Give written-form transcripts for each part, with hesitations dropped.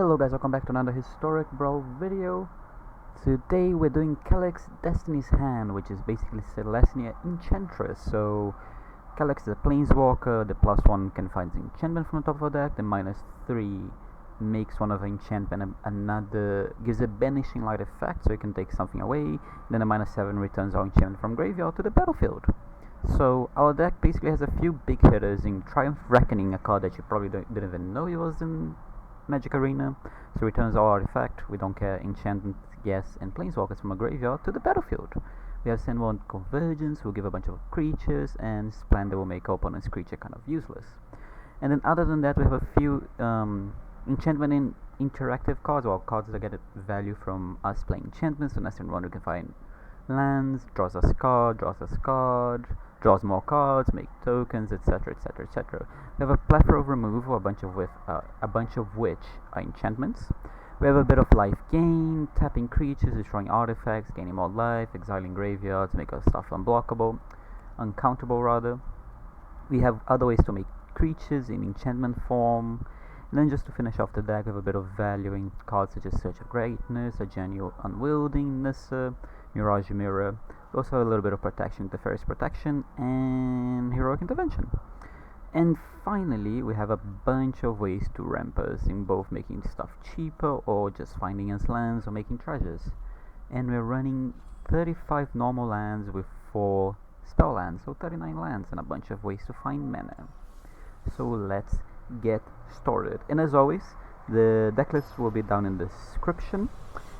Hello guys, welcome back to another historic Brawl video. Today we're doing Calix Destiny's Hand, which is basically Celestia Enchantress. So Calix is a planeswalker, the +1 can find enchantment from the top of the deck, the -3 makes one of the enchantment another, gives a banishing light effect so you can take something away, then the -7 returns our enchantment from graveyard to the battlefield. So our deck basically has a few big hitters in Triumph Reckoning, a card that you probably didn't even know it was in Magic Arena. So returns our artifact, we don't care, enchantment, yes, and planeswalkers from a graveyard to the battlefield. We have Send One Convergence, we'll give a bunch of creatures, and Splendor will make our opponent's creature kind of useless. And then other than that, we have a few enchantment in interactive cards, or cards that get value from us playing enchantments. So next turn one we can find lands, draws us card, draws more cards, make tokens, etc, etc, etc. We have a plethora of removal, a bunch of which are enchantments. We have a bit of life gain, tapping creatures, destroying artifacts, gaining more life, exiling graveyards, make our stuff uncountable rather. We have other ways to make creatures in enchantment form. And then just to finish off the deck, we have a bit of value in cards such as Search of Greatness, a Genuine Unwielding, Nissa, Mirage Mirror. We also have a little bit of protection, Teferi's Protection, and Heroic Intervention. And finally, we have a bunch of ways to ramp us in both making stuff cheaper or just finding us lands or making treasures. And we're running 35 normal lands with 4 spell lands, so 39 lands and a bunch of ways to find mana. So let's get started. And as always, the deck list will be down in the description.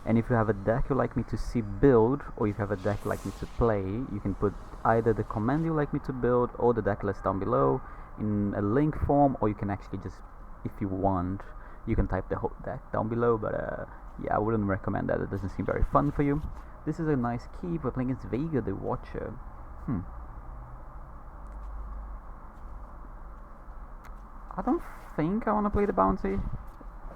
And if you have a deck you'd like me to see build, or if you have a deck you'd like me to play, you can put either the command you'd like me to build or the deck list down below in a link form, or you can actually just, if you want, you can type the whole deck down below. But yeah, I wouldn't recommend that, it doesn't seem very fun for you. This is a nice keep, we're playing against Vega the Watcher. I don't think I want to play the bounty,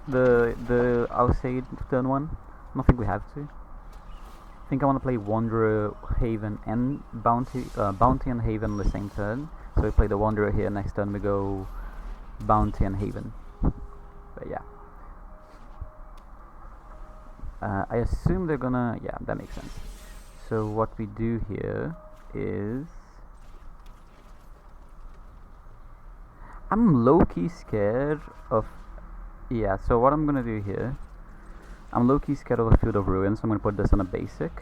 the Alsaid turn 1. I don't think we have to. I think I want to play Wanderer, Haven, and Bounty and Haven on the same turn. So we play the Wanderer here, next turn we go Bounty and Haven. But yeah. I assume they're gonna, yeah, that makes sense. So what we do here is, I'm low-key scared of, yeah, so what I'm gonna do here, I'm low-key scared of a Field of Ruins, so I'm gonna put this on a basic.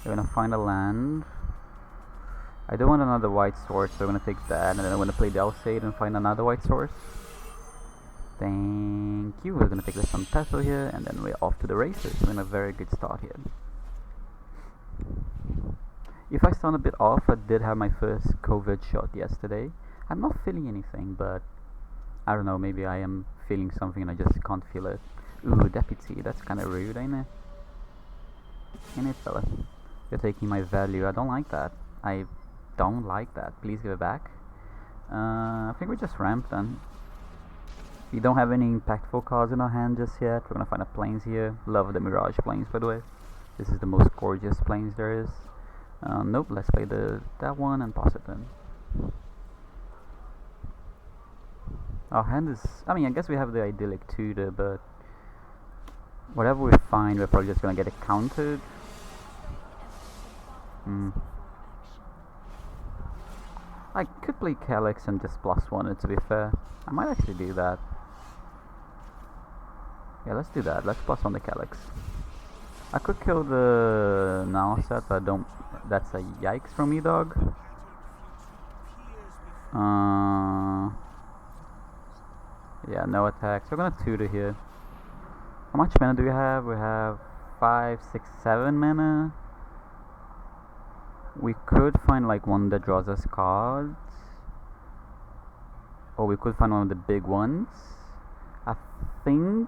We're gonna find a land. I don't want another white source, so I'm gonna take that, and then I'm gonna play the Alsaid and find another white source. Thank you. We're gonna take this on Tesso here, and then we're off to the races. We're in a very good start here. If I sound a bit off, I did have my first COVID shot yesterday. I'm not feeling anything, but I don't know, maybe I am feeling something and I just can't feel it. Ooh, Deputy, that's kinda rude, ain't it? Ain't it, fella? You're taking my value, I don't like that. I don't like that, please give it back. I think we just ramp then. We don't have any impactful cards in our hand just yet. We're gonna find a plains here. Love the Mirage plains, by the way. This is the most gorgeous plains there is. Nope, let's play that one and pass it then. Our hand is, I mean, I guess we have the idyllic tutor, but whatever we find, we're probably just gonna get it countered. I could play Calix and just +1 it, to be fair. I might actually do that. Yeah, let's do that. Let's +1 the Calix. I could kill the now set, but I don't. That's a yikes for me, dog. Yeah, no attacks. We're gonna tutor here. How much mana do we have? We have 5, 6, 7 mana. We could find like one that draws us cards, or we could find one of the big ones. I think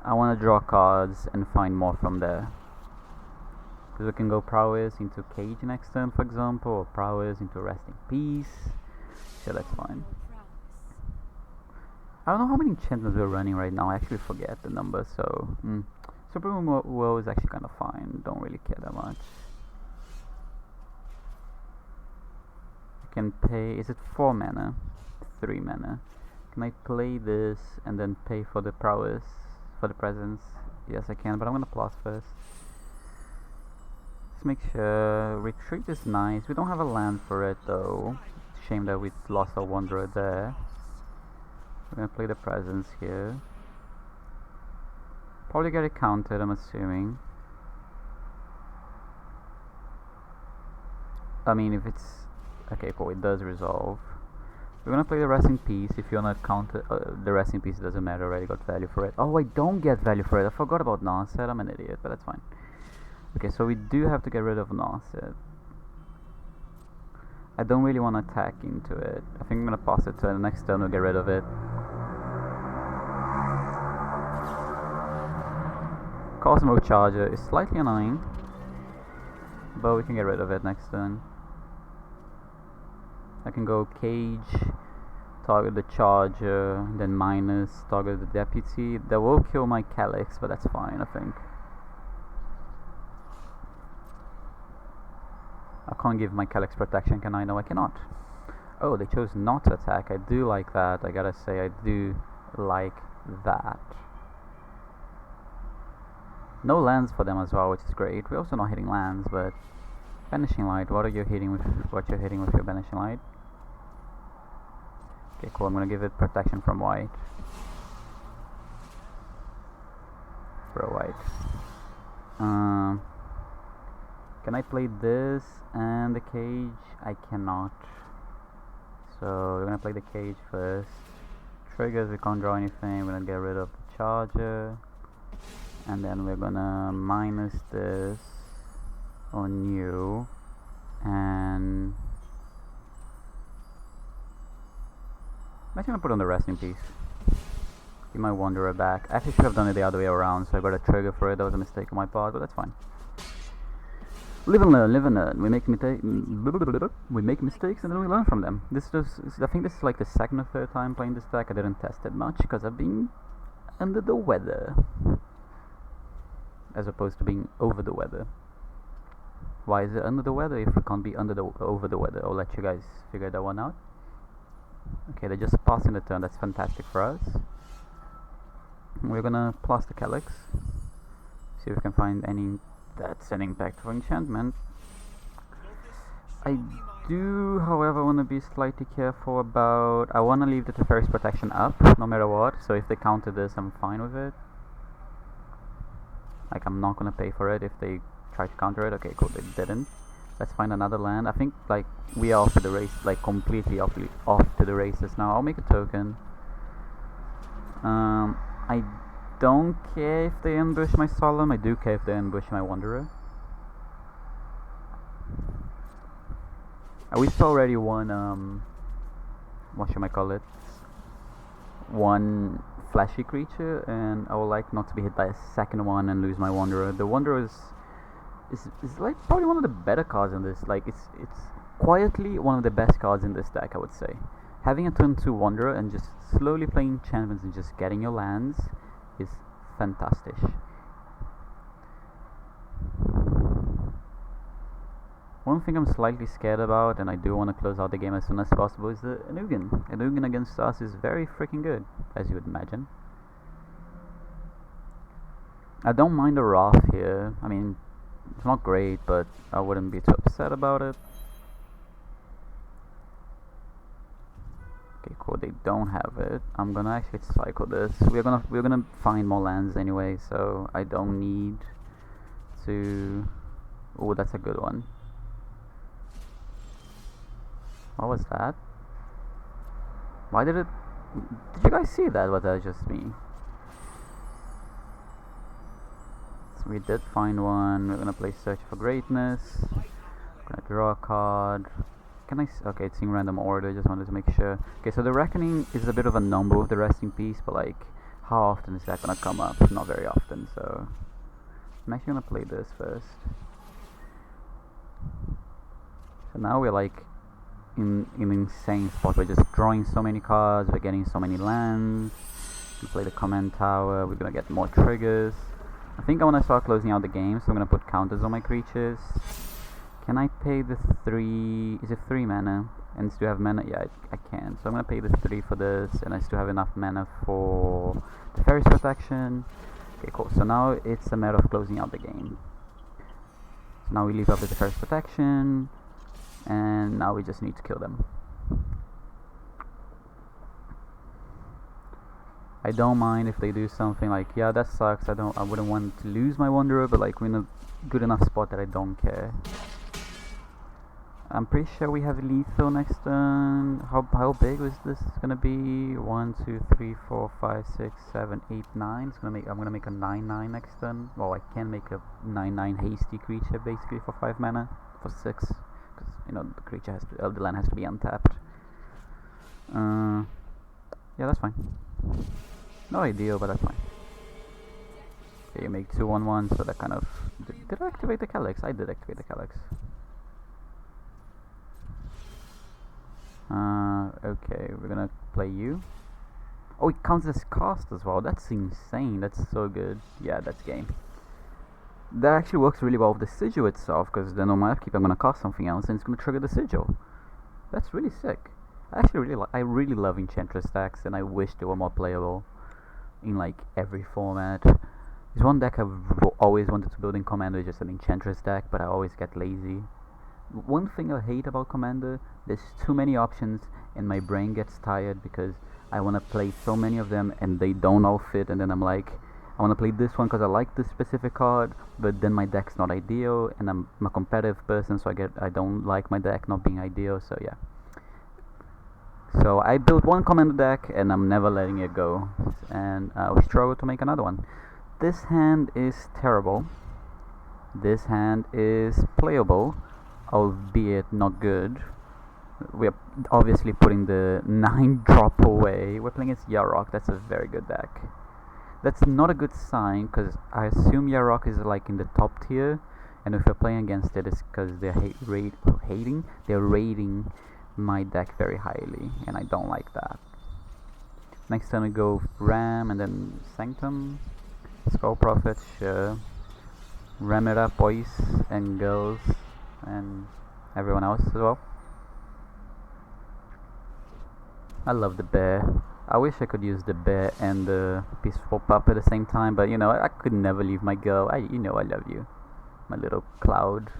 I want to draw cards and find more from there, because we can go Prowess into Cage next turn, for example, or Prowess into Rest in Peace. So that's fine. I don't know how many enchantments we're running right now, I actually forget the number, so Supreme Woe is actually kind of fine, don't really care that much. can pay, is it 4 mana? 3 mana. Can I play this and then pay for the prowess, for the presence? Yes, I can, but I'm gonna plus first. Let's make sure. Retreat is nice. We don't have a land for it though. Shame that we lost our wanderer there. We're gonna play the presence here. Probably get it counted, I'm assuming. I mean, if it's... okay, cool, it does resolve. We're gonna play the Rest in Peace. If you wanna counter the Rest in Peace, it doesn't matter, I already got value for it. Oh, I don't get value for it. I forgot about Narset. I'm an idiot, but that's fine. Okay, so we do have to get rid of Narset. I don't really want to attack into it. I think I'm gonna pass it to the next turn. We'll get rid of it. Cosmo Charger is slightly annoying, but we can get rid of it next turn. I can go Cage, target the Charger, then minus, target the Deputy. That will kill my Calix, but that's fine, I think. I can't give my Calix protection, can I? No, I cannot. Oh, they chose not to attack. I do like that. I gotta say, I do like that. No lands for them as well, which is great. We're also not hitting lands, but Banishing Light. What are you hitting with? What you're hitting with your Banishing Light? Okay, cool. I'm gonna give it protection from white. For white. Can I play this and the Cage? I cannot. So we're gonna play the Cage first. Triggers, we can't draw anything. We're gonna get rid of the Charger. And then we're gonna minus this on you. And I'm actually gonna put on the Rest in Peace. Give my Wanderer back. I actually should have done it the other way around, so I got a trigger for it. That was a mistake on my part, but that's fine. Live and learn, live and learn. We make mistakes and then we learn from them. I think this is like the second or third time playing this deck. I didn't test it much because I've been under the weather, as opposed to being over the weather. Why is it under the weather if we can't be over the weather? I'll let you guys figure that one out. Okay, they're just passing the turn. That's fantastic for us. We're gonna plus the Calix. See if we can find any. That's an impact for enchantment. I do, however, want to be slightly careful about... I want to leave the Teferi's protection up, no matter what. So if they counter this, I'm fine with it. Like, I'm not going to pay for it if they try to counter it. Okay, cool, they didn't. Let's find another land. I think, like, we are off to the race, like, completely off to the races now. I'll make a token. I don't care if they ambush my Solemn. I do care if they ambush my Wanderer. We saw already one, what should I call it? One flashy creature, and I would like not to be hit by a second one and lose my Wanderer. The Wanderer is like probably one of the better cards in this. Like it's quietly one of the best cards in this deck, I would say. Having a turn 2 Wanderer and just slowly playing enchantments and just getting your lands is fantastic. One thing I'm slightly scared about, and I do want to close out the game as soon as possible, is the Enugan. Enugan against us is very freaking good, as you would imagine. I don't mind the Wrath here. I mean, it's not great, but I wouldn't be too upset about it. Okay, cool. They don't have it. I'm gonna actually cycle this. We're gonna find more lands anyway, so I don't need to. Oh, that's a good one. What was that? Why did it? Did you guys see that? Was that just me? So we did find one. We're gonna play Search for Greatness. Gonna draw a card. Can I? Okay, it's in random order. Just wanted to make sure. Okay, so the Reckoning is a bit of a number with the Rest in Peace, but like, how often is that gonna come up? Not very often. So I'm actually gonna play this first. So now we're like in an insane spot. We're just drawing so many cards. We're getting so many lands. We play the Command Tower. We're gonna get more triggers. I think I want to start closing out the game, so I'm gonna put counters on my creatures. Can I pay the 3? Is it 3 mana? And still have mana? Yeah, I can. So I'm gonna pay the 3 for this, and I still have enough mana for the Fairy's Protection. Okay, cool. So now it's a matter of closing out the game. So now we leave up with the Fairy's Protection, and now we just need to kill them. I don't mind if they do something like, yeah, that sucks. I wouldn't want to lose my Wanderer, but like we're in a good enough spot that I don't care. I'm pretty sure we have lethal next turn. How big was this gonna be? 1, 2, 3, 4, 5, 6, 7, 8, 9. I'm gonna make a 9/9 next turn. Well, I can make a 9/9 hasty creature basically for 5 mana for 6, because you know the creature has to, the land has to be untapped. Yeah, that's fine. Not ideal, but that's fine. Okay, you make 2/1/1, so that kind of did I activate the Calix? I did activate the Calix. Okay, we're gonna play you. Oh, it counts as cast as well. That's insane. That's so good. Yeah, that's game. That actually works really well with the sigil itself, because then on my upkeep I'm gonna cast something else and it's gonna trigger the sigil. That's really sick. I really love Enchantress decks, and I wish they were more playable in like every format. There's one deck I've always wanted to build in Commander, just an Enchantress deck, but I always get lazy. One thing I hate about Commander, there's too many options and my brain gets tired because I want to play so many of them and they don't all fit, and then I'm like, I want to play this one because I like this specific card, but then my deck's not ideal, and I'm a competitive person, so I don't like my deck not being ideal, so yeah. So I built one Commander deck and I'm never letting it go, and we struggle to make another one. This hand is terrible. This hand is playable, albeit not good. We're obviously putting the 9-drop away. We're playing against Yarok. That's a very good deck. That's not a good sign, because I assume Yarok is like in the top tier, and if we're playing against it, it's because they're rating my deck very highly, and I don't like that. Next time we go Ram and then Sanctum, Skull Prophet, sure. Ram it up, boys and girls, and everyone else as well. I love the bear. I wish I could use the bear and the peaceful pup at the same time, but you know, I could never leave my girl. You know I love you, my little cloud.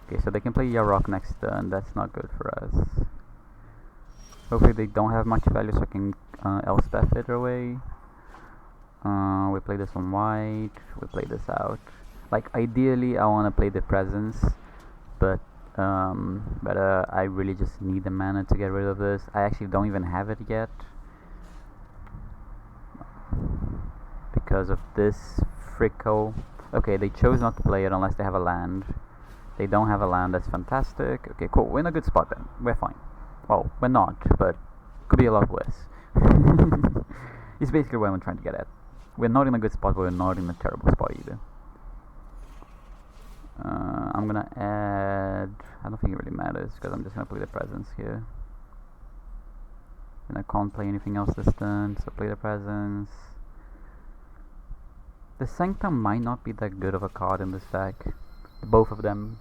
Okay, so they can play Yarok next turn. That's not good for us. Hopefully they don't have much value, so I can Elspeth it away. We play this on white. We play this out. Like ideally, I want to play the Presence, but I really just need the mana to get rid of this. I actually don't even have it yet because of this Fricko. Okay, they chose not to play it unless they have a land. They don't have a land. That's fantastic. Okay, cool. We're in a good spot then. We're fine. Well, we're not, but could be a lot worse. It's basically what I'm trying to get at. We're not in a good spot, but we're not in a terrible spot either. I'm gonna add... I don't think it really matters, because I'm just gonna play the Presence here. And I can't play anything else this turn, so play the Presence. The Sanctum might not be that good of a card in this deck. Both of them.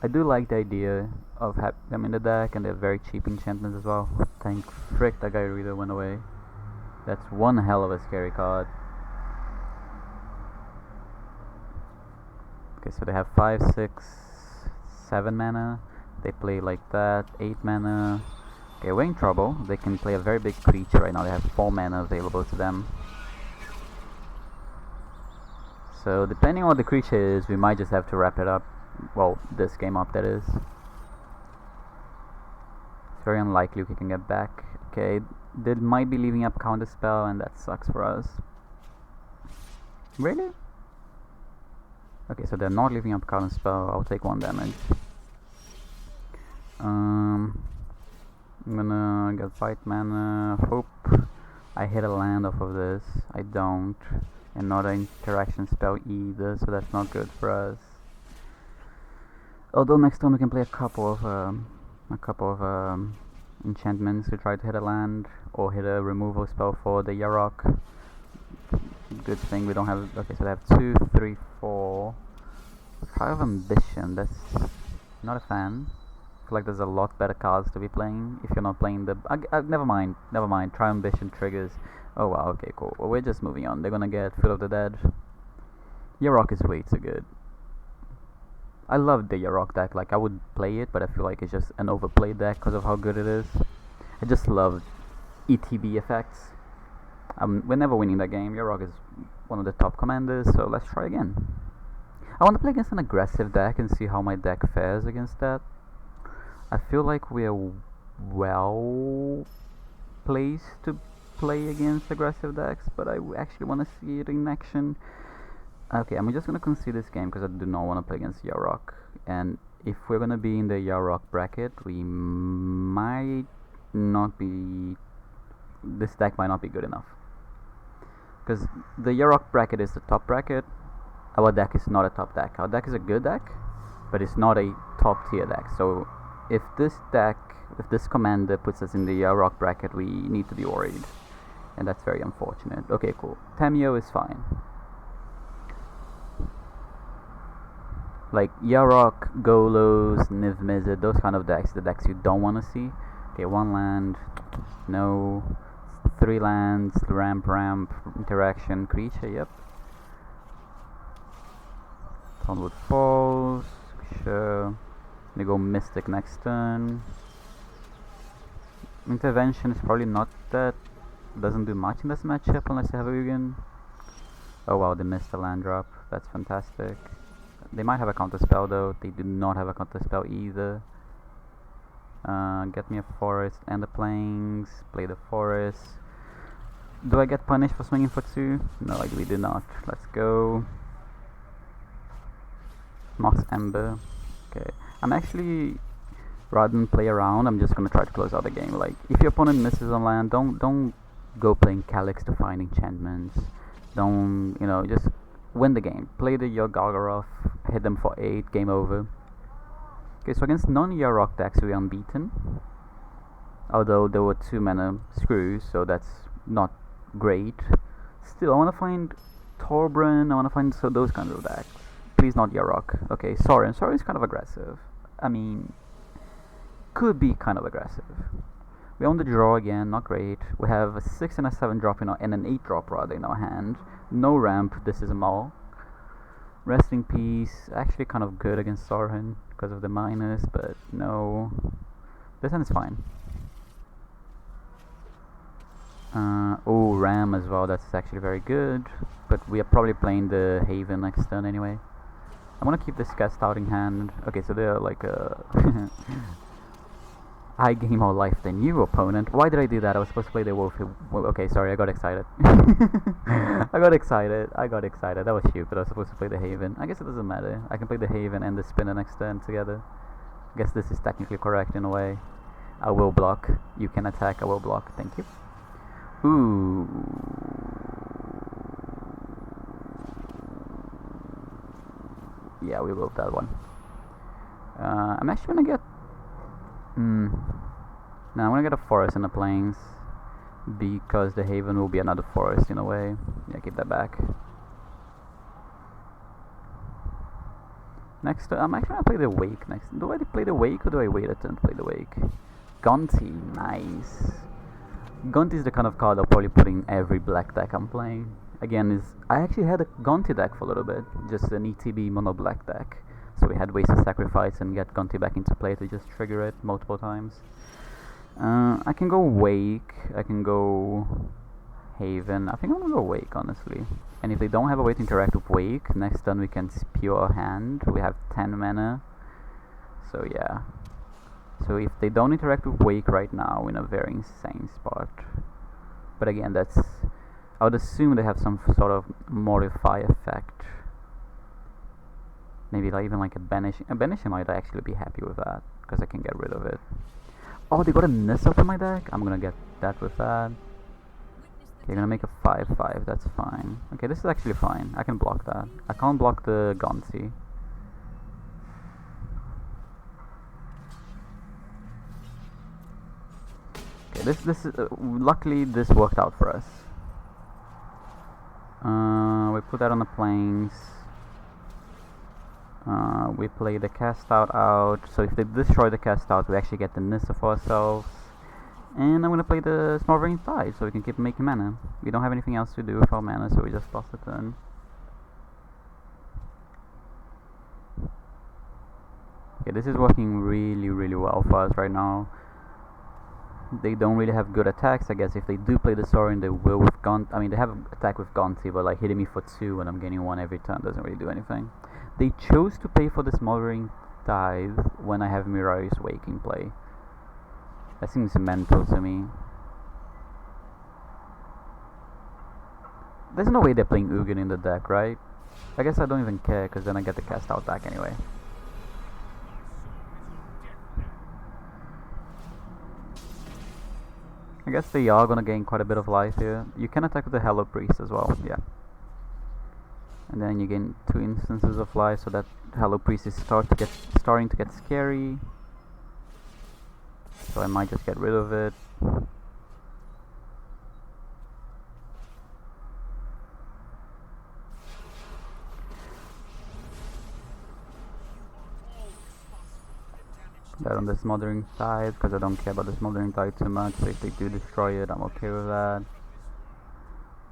I do like the idea of having them in the deck, and they're very cheap enchantments as well. Thank frick that guy Reader went away. That's one hell of a scary card. Okay, so they have 5, 6, 7 mana. They play like that, 8 mana. Okay, we're in trouble. They can play a very big creature right now. They have 4 mana available to them. So depending on what the creature is, we might just have to wrap it up. Well, this game up, that is. It's very unlikely we can get back. Okay, they might be leaving up Counterspell, and that sucks for us. Really? Okay, so they're not leaving up Counterspell. I'll take 1 damage. I'm gonna get 5 mana. Hope I hit a land off of this. I don't. And not an interaction spell either, so that's not good for us. Although next time we can play a couple of enchantments to try to hit a land or hit a removal spell for the Yarok. Good thing we don't have. Okay, so they have 2, 3, 4. Fire of Ambition, that's not a fan. I feel like there's a lot better cards to be playing if you're not playing the... never mind, Try Ambition triggers. Oh wow, okay, cool. Well, we're just moving on. They're gonna get Field of the Dead. Yarok is way too good. I love the Yarok deck, like I would play it, but I feel like it's just an overplayed deck because of how good it is. I just love ETB effects. We're never winning that game. Yarok is one of the top commanders, so let's try again. I want to play against an aggressive deck and see how my deck fares against that. I feel like we're well placed to play against aggressive decks, but I actually want to see it in action. Okay, I'm just gonna concede this game because I do not want to play against Yarok. And if we're gonna be in the Yarok bracket, we might not be... this deck might not be good enough. Because the Yarok bracket is the top bracket. Our deck is not a top deck. Our deck is a good deck, but it's not a top tier deck. So if this commander puts us in the Yarok bracket, we need to be worried. And that's very unfortunate. Okay, cool. Tamio is fine. Like Yarok, Golos, Niv Mizzet, those kind of decks, the decks you don't want to see. Okay, 1 land, no. 3 lands, ramp, interaction, creature, yep. Thornwood Falls, sure. They go Mystic next turn. Intervention is probably not that... doesn't do much in this matchup unless you have a Ugin. Oh wow, they missed a land drop, that's fantastic. They might have a counter spell though. They do not have a counter spell either. Get me a forest and the plains. Play the forest. Do I get punished for swinging for 2? No, I really do not. Let's go. Mox Ember. Okay. I'm actually, rather than play around, I'm just gonna try to close out the game. Like, if your opponent misses on land, don't go playing Calix to find enchantments. Don't, you know, just win the game. Play the Gargaroth, hit them for 8, game over. Okay, so against non-Yarok decks we're unbeaten. Although there were 2 mana screws, so that's not great. Still, I want to find Torbran, I want to find those kinds of decks. Please not Yarok. Okay, Sorin. Sorin is kind of aggressive. I mean, could be kind of aggressive. We own the draw again, not great. We have a 6 and a 7 drop and an 8 drop rather in our hand. No ramp, this is a maul. Rest in Peace, actually kind of good against Sorin because of the minus, but no. This one is fine. Oh, Ram as well, that's actually very good. But we are probably playing the Haven next turn anyway. I want to keep this cast out in hand. Okay, so they're like a... I gain more life than you, opponent. Why did I do that? I was supposed to play the wolf. Well, okay, sorry, I got excited. I got excited. That was stupid. I was supposed to play the Haven. I guess it doesn't matter. I can play the Haven and the Spinner next turn together. I guess this is technically correct in a way. I will block. You can attack. I will block. Thank you. Ooh. Yeah, we will that one. I'm actually gonna get... No, I'm gonna get a forest and a plains because the Haven will be another forest in a way. Yeah, keep that back. Next, I'm actually gonna play the Wake next. Do I play the Wake or do I wait a turn to play the Wake? Gonti, nice. Gonti is the kind of card I'll probably put in every black deck I'm playing. Again, I actually had a Gonti deck for a little bit, just an ETB mono black deck. So we had ways to sacrifice and get Gonti back into play to just trigger it multiple times. I can go Wake, I can go Haven. I think I'm gonna go Wake, honestly. And if they don't have a way to interact with Wake, next turn we can spew our hand. We have 10 mana. So yeah. So if they don't interact with Wake right now, we're in a very insane spot. But again, that's... I would assume they have some sort of modify effect. Maybe like even like a banishing. A banishing might actually be happy with that, because I can get rid of it. Oh, they got a Nissa for my deck? I'm gonna get that with that. Okay, gonna make a 5/5, that's fine. Okay, this is actually fine. I can block that. I can't block the Gonti. Okay, this is luckily this worked out for us. We put that on the plains. We play the cast out, so if they destroy the cast out, we actually get the Nissa for ourselves. And I'm gonna play the Smothering Tide, so we can keep making mana. We don't have anything else to do with our mana, so we just toss the turn. Okay, this is working really well for us right now. They don't really have good attacks. I guess if they do play the Sorin, they will with Gaunt. I mean, they have attack with Gaunty, but like hitting me for 2 and I'm gaining 1 every turn doesn't really do anything. They chose to pay for the Smothering Tithe when I have Mirari's Wake in play. That seems mental to me. There's no way they're playing Ugin in the deck, right? I guess I don't even care, because then I get the cast out back anyway. I guess they are gonna gain quite a bit of life here. You can attack with the Hello Priest as well, yeah. And then you gain 2 instances of life, so that Hello Priest is starting to get scary. So I might just get rid of it. That on the Smothering Tide, because I don't care about the Smothering Tide too much, so if they do destroy it, I'm okay with that.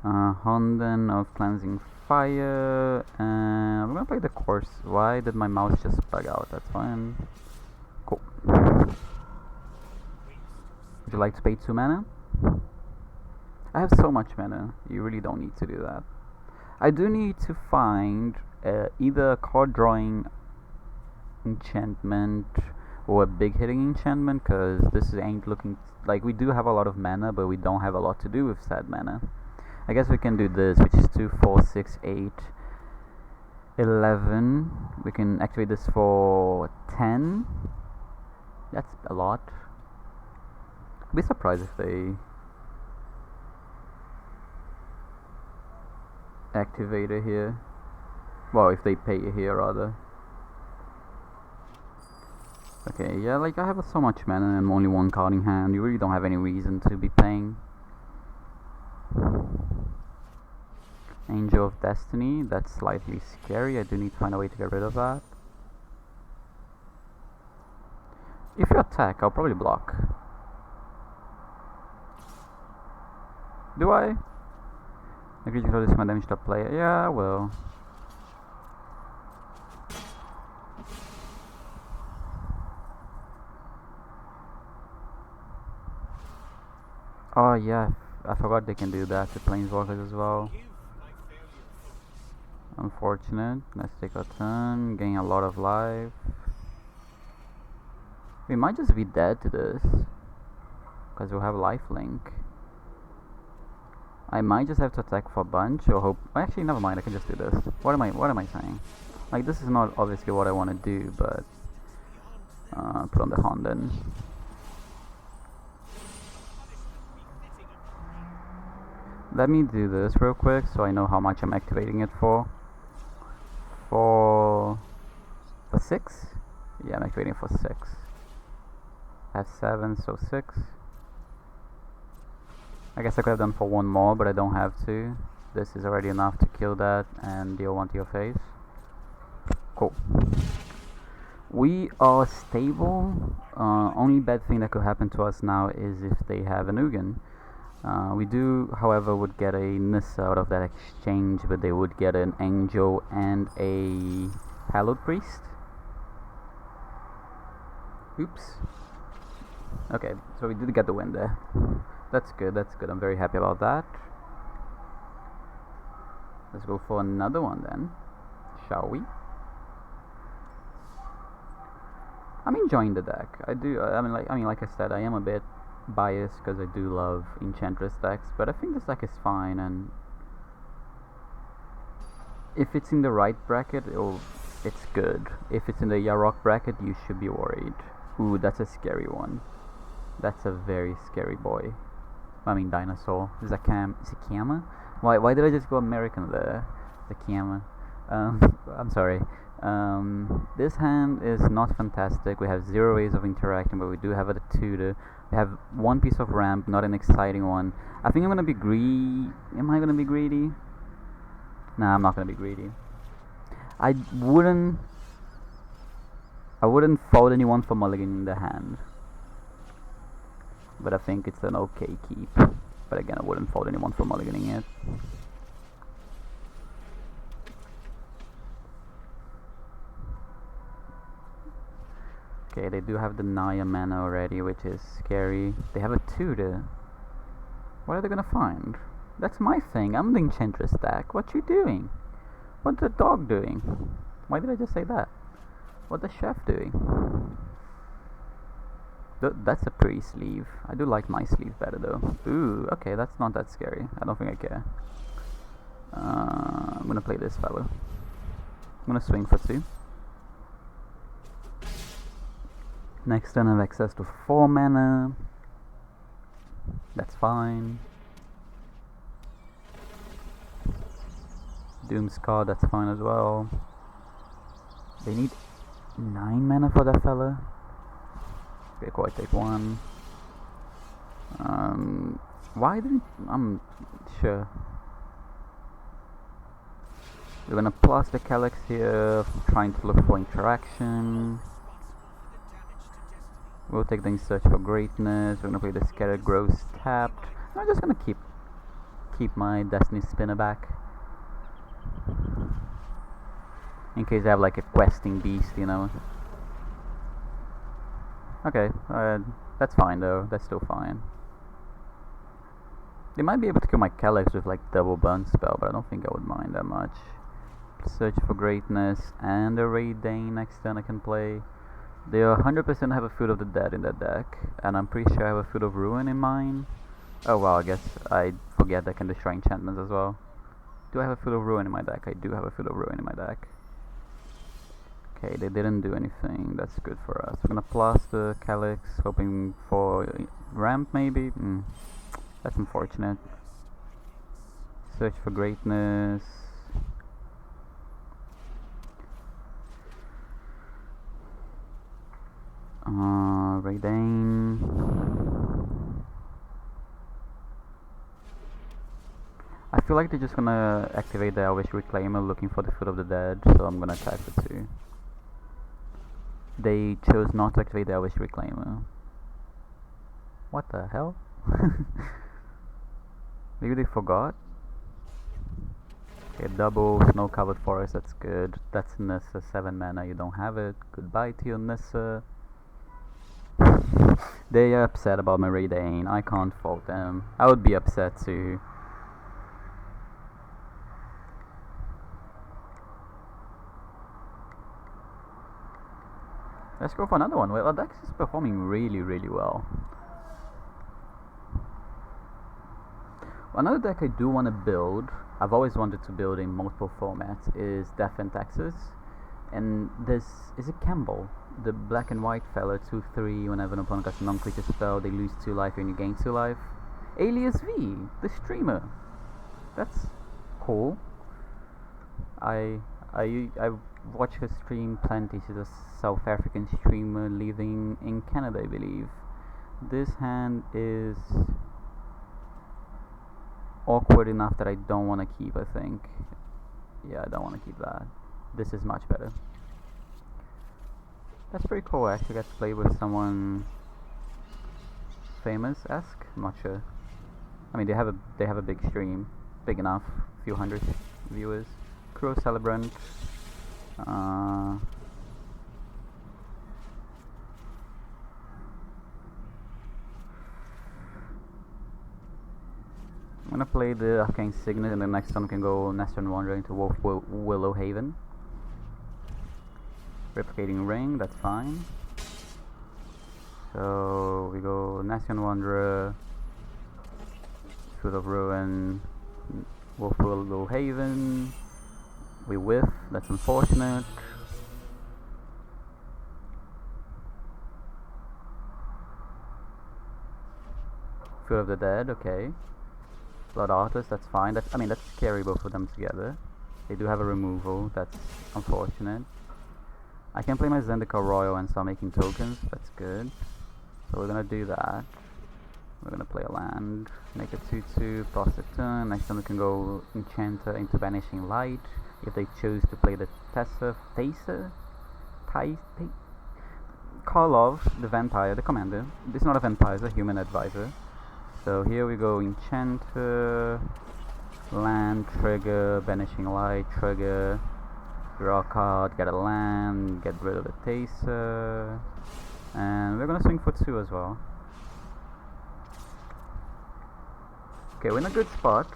Honden of Cleansing Fire, and I'm gonna play the Course. Why did my mouse just bug out? That's fine. Cool. Would you like to pay 2 mana? I have so much mana, you really don't need to do that. I do need to find either a card drawing enchantment or a big hitting enchantment, because this ain't looking like we do have a lot of mana, but we don't have a lot to do with said mana. I guess we can do this, which is 2, 4, 6, 8, 11. We can activate this for 10. That's a lot. I'd be surprised if they activate it here. Well, if they pay it here rather. Okay, yeah, like I have so much mana and only 1 card in hand. You really don't have any reason to be paying. Angel of Destiny, that's slightly scary. I do need to find a way to get rid of that. If you attack, I'll probably block. Do I? I can control this my damage to player. Yeah, I will. Oh yeah, I forgot they can do that to Planeswalkers as well. Unfortunate. Let's take a turn, gain a lot of life. We might just be dead to this, because we'll have lifelink. I might just have to attack for a bunch, or hope. Actually, never mind. I can just do this. What am I saying? Like, this is not obviously what I want to do, but put on the Honden. Let me do this real quick so I know how much I'm activating it for. For 6? Yeah, I'm activating it for 6. I have 7, so 6. I guess I could have done for 1 more, but I don't have to. This is already enough to kill that and deal 1 to your face. Cool. We are stable. Only bad thing that could happen to us now is if they have an Ugin. We do, however, would get a Nissa out of that exchange, but they would get an Angel and a Hallowed Priest. Oops. Okay, so we did get the win there. That's good, that's good. I'm very happy about that. Let's go for another one then, shall we? I'm enjoying the deck. I do. I mean, like I said, I am a bit biased because I do love Enchantress decks, but I think this deck is fine, and if it's in the right bracket, it's good. If it's in the Yarok bracket, you should be worried. Ooh, that's a scary one. That's a very scary boy. I mean, dinosaur. Is it Kama? Why did I just go American there? The Kama. I'm sorry. This hand is not fantastic. We have 0 ways of interacting, but we do have a tutor. We have 1 piece of ramp, not an exciting one. I think I'm gonna be greedy. Am I gonna be greedy? Nah, I'm not gonna be greedy. I wouldn't I wouldn't fault anyone for mulliganing the hand, but I think it's an okay keep. But again, I wouldn't fault anyone for mulliganing it. Okay, they do have the Naya mana already, which is scary. They have a tutor. What are they gonna find? That's my thing. I'm the Enchantress deck. What you doing? What's the dog doing? Why did I just say that? What the chef doing? That's a pretty sleeve. I do like my sleeve better though. Ooh, okay, that's not that scary. I don't think I care. I'm gonna play this fellow. I'm gonna swing for 2. Next turn I have access to 4 mana. That's fine. Doomscar, that's fine as well. They need 9 mana for that fella. Okay, cool, I take 1. Why didn't... I'm sure. We're gonna plus the Calix here, trying to look for interaction. We'll take the Search for Greatness. We're gonna play the Scattered Growth tapped. I'm just gonna keep my Destiny Spinner back. In case I have like a questing beast, you know. Okay, that's fine though. That's still fine. They might be able to kill my Calix with like double burn spell, but I don't think I would mind that much. Search for Greatness and a Raidane next turn I can play. They 100% have a Foot of the Dead in that deck, and I'm pretty sure I have a Foot of Ruin in mine. Oh wow, I guess I forget that I can destroy enchantments as well. Do I have a Foot of Ruin in my deck? I do have a Foot of Ruin in my deck. Okay, they didn't do anything. That's good for us. We're gonna plus the Calix, hoping for ramp maybe. That's unfortunate. Search for Greatness. Raidane. I feel like they're just gonna activate the Elvish Reclaimer looking for the Foot of the Dead, so I'm gonna attack for 2. They chose not to activate the Elvish Reclaimer. What the hell? Maybe they forgot? Okay, double Snow-Covered Forest, that's good. That's Nissa, 7 mana, you don't have it. Goodbye to you, Nissa. They are upset about my Raidane, I can't fault them. I would be upset too. Let's go for another one. Well, our deck is performing really, really well. Another deck I do want to build, I've always wanted to build in multiple formats, is Death and Taxes. And this is a Campbell, the black and white fella, 2/3. Whenever an opponent casts a non-creature spell, they lose 2 life and you gain 2 life. Alias V, the streamer. That's cool. I watch her stream plenty. She's a South African streamer living in Canada, I believe. This hand is awkward enough that I don't want to keep, I think. Yeah, I don't want to keep that. This is much better. That's pretty cool. I actually get to play with someone famous-esque. I'm not sure. I mean, they have a big stream, big enough, few hundred viewers. Crow Celebrant. I'm gonna play the Arcane Signet, and the next time we can go Nestron Wanderer into Willow Haven. Replicating Ring, that's fine. So we go Nestron Wanderer, Foot of Ruin, Willow Haven. We whiff, that's unfortunate. Foot of the Dead, okay. Blood Artist, that's fine. That's scary, both of them together. They do have a removal, that's unfortunate. I can play my Zendikar Royal and start making tokens, that's good. So we're gonna do that. We're gonna play a land, make a 2/2, pass the turn. Next time we can go Enchanter into Vanishing Light. If they choose to play the Karlov, the vampire, the commander. It's not a vampire, it's a human advisor. So here we go, enchanter, land, trigger, banishing light, trigger, draw a card, get a land, get rid of the taser, and we're gonna swing for 2 as well. Okay, we're in a good spot.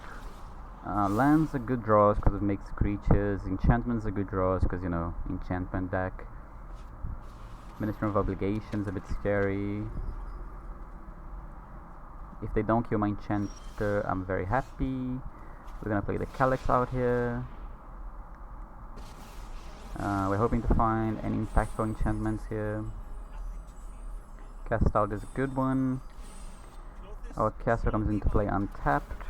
Lands are good draws because it makes creatures, enchantments are good draws because, you know, enchantment deck. Ministry of Obligations a bit scary. If they don't kill my enchanter, I'm very happy. We're gonna play the Calix out here. We're hoping to find any impactful enchantments here. Cast out is a good one. Our caster comes into play untapped.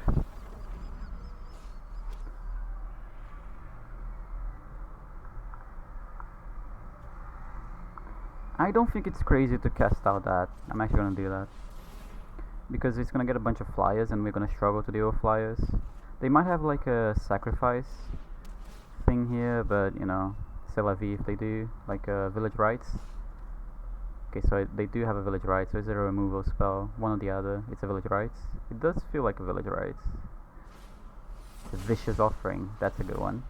I don't think it's crazy to cast out that. I'm actually gonna do that. Because it's gonna get a bunch of flyers and we're gonna struggle to deal with flyers. They might have like a sacrifice thing here, but you know, c'est la vie if they do. Like village rites. Okay, so they do have a village rite, so is there a removal spell? One or the other. It's a village rites. It does feel like a village rites. It's a vicious offering, that's a good one.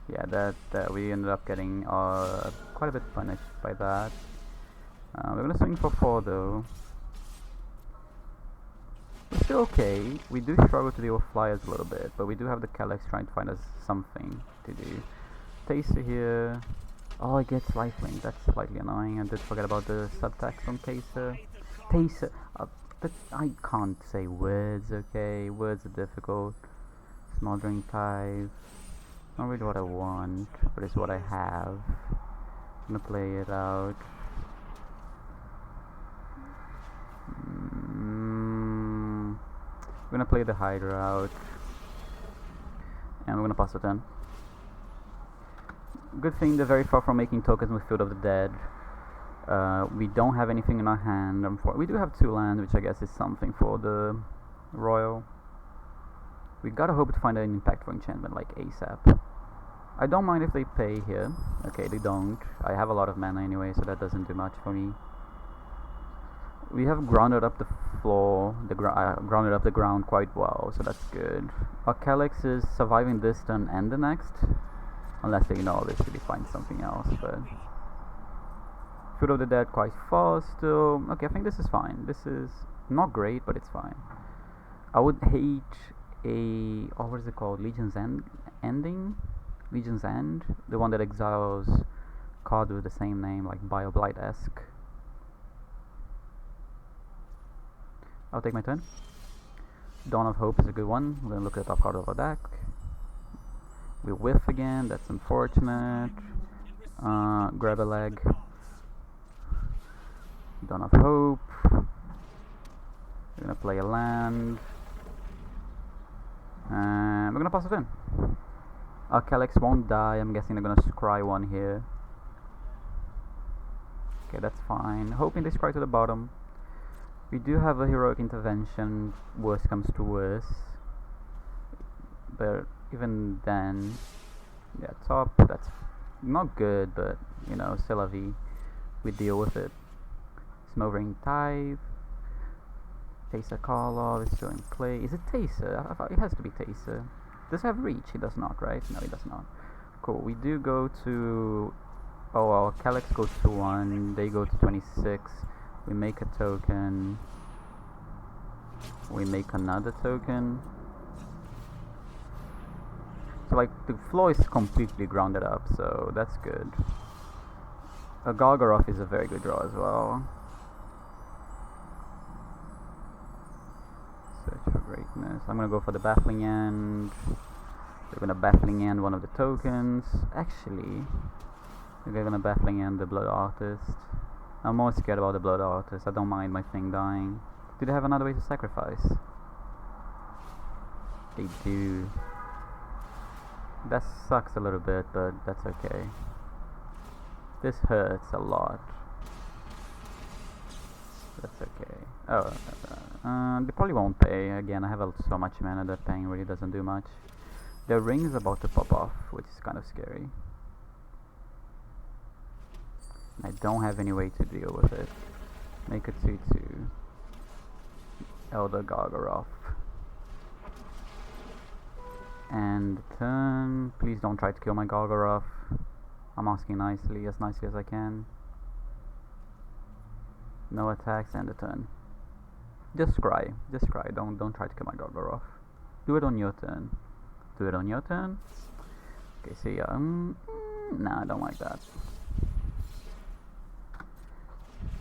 Yeah, that we ended up getting quite a bit punished by that. We're gonna swing for 4 though. We're still okay. We do struggle to deal with flyers a little bit, but we do have the Calix trying to find us something to do. Taser here. Oh, it gets lifelink. That's slightly annoying. I did forget about the subtext on Taser. Taser. I can't say words, okay? Words are difficult. Smoldering Tithe. Not really what I want, but it's what I have. I'm gonna play it out. We're gonna play the Hydra out. And we're gonna pass the turn. Good thing they're very far from making tokens with Field of the Dead. We don't have anything in our hand. We do have 2 lands, which I guess is something for the Royal. We gotta hope to find an impactful enchantment like ASAP. I don't mind if they pay here. Okay, they don't. I have a lot of mana anyway, so that doesn't do much for me. We have grounded up the floor, grounded up the ground quite well, so that's good. Our Calix is surviving this turn and the next, unless they, you know, obviously find something else. But Field of the Dead quite far still. Okay, I think this is fine. This is not great, but it's fine. I would hate a what is it called? Legion's Ending. Legion's End, the one that exiles card with the same name, like BioBlight-esque. I'll take my turn. Dawn of Hope is a good one. We're gonna look at the top card of our deck. We whiff again, that's unfortunate. Grab a leg. Dawn of Hope. We're gonna play a land. And we're gonna pass it in. Our Calix won't die, I'm guessing they're gonna scry one here. Okay, that's fine. Hoping they scry to the bottom. We do have a Heroic Intervention, worst comes to worst. But even then, yeah, top, that's not good, but you know, c'est la vie. We deal with it. Smoldering Tithe. Taser Karlov is still in play. Is it Taser? It has to be Taser. Does it have reach? It does not, right? No, it does not. Cool. We do go to... Oh, our Calix goes to 1. They go to 26. We make a token. We make another token. So, like, the floor is completely grounded up, so that's good. A Gargaroth is a very good draw as well. Search for Greatness. I'm gonna go for the Baffling End. We're gonna Baffling End one of the tokens. Actually, we're gonna Baffling End the Blood Artist. I'm more scared about the Blood Artist. I don't mind my thing dying. Do they have another way to sacrifice? They do. That sucks a little bit, but that's okay. This hurts a lot. That's okay. Oh, they probably won't pay. Again, I have so much mana that paying really doesn't do much. The ring is about to pop off, which is kind of scary. I don't have any way to deal with it. Make a 2/2. Elder Gargaroth. And turn. Please don't try to kill my Gargaroth. I'm asking nicely as I can. No attacks and a turn. Just cry. Don't try to kill my Gargaroth. Do it on your turn. Do it on your turn. Okay, so yeah, nah, I don't like that.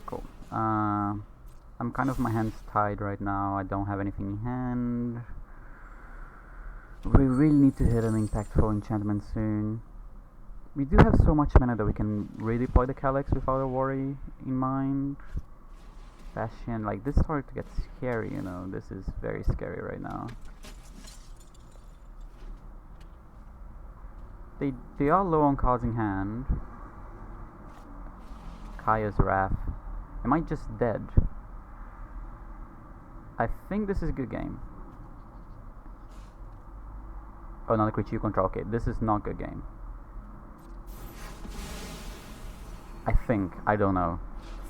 Cool. I'm kind of, my hands tied right now. I don't have anything in hand. We really need to hit an impactful enchantment soon. We do have so much mana that we can redeploy the Calix without a worry in mind. Bastion, like, this started to get scary, you know. This is very scary right now. They are low on cards in hand. Kaya's Wrath. Am I just dead? I think this is a good game. Oh, another creature you control. Okay, this is not a good game. I think. I don't know.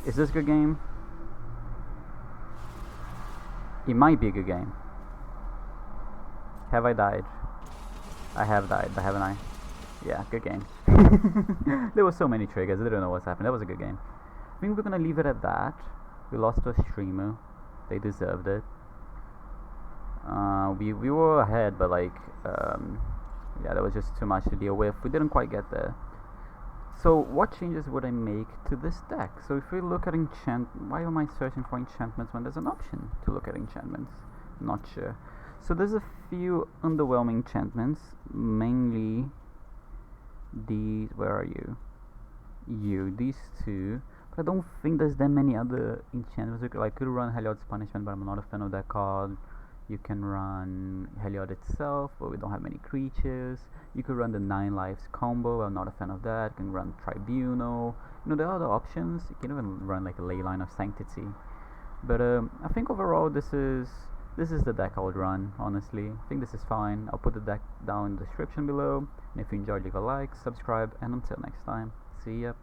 Is this a good game? It might be a good game. Have I died? I have died, but haven't I? Yeah, good game. There were so many triggers, I didn't know what's happened. That was a good game. I think we're gonna leave it at that. We lost to a streamer. They deserved it. We were ahead, but like, yeah, that was just too much to deal with. We didn't quite get there. So what changes would I make to this deck? So if we look at why am I searching for enchantments when there's an option to look at enchantments? Not sure. So there's a few underwhelming enchantments, mainly these. Where are you? These two. But I don't think there's that many other enchantments. I could run Heliod's Punishment, but I'm not a fan of that card. You can run Heliod itself, but we don't have many creatures. You could run the 9 lives combo. I'm not a fan of that. You can run Tribunal. You know, there are other options. You can even run like a Leyline of Sanctity. But I think overall this is the deck I would run, honestly. I think this is fine. I'll put the deck down in the description below. And if you enjoyed, leave a like, subscribe, and until next time, see ya.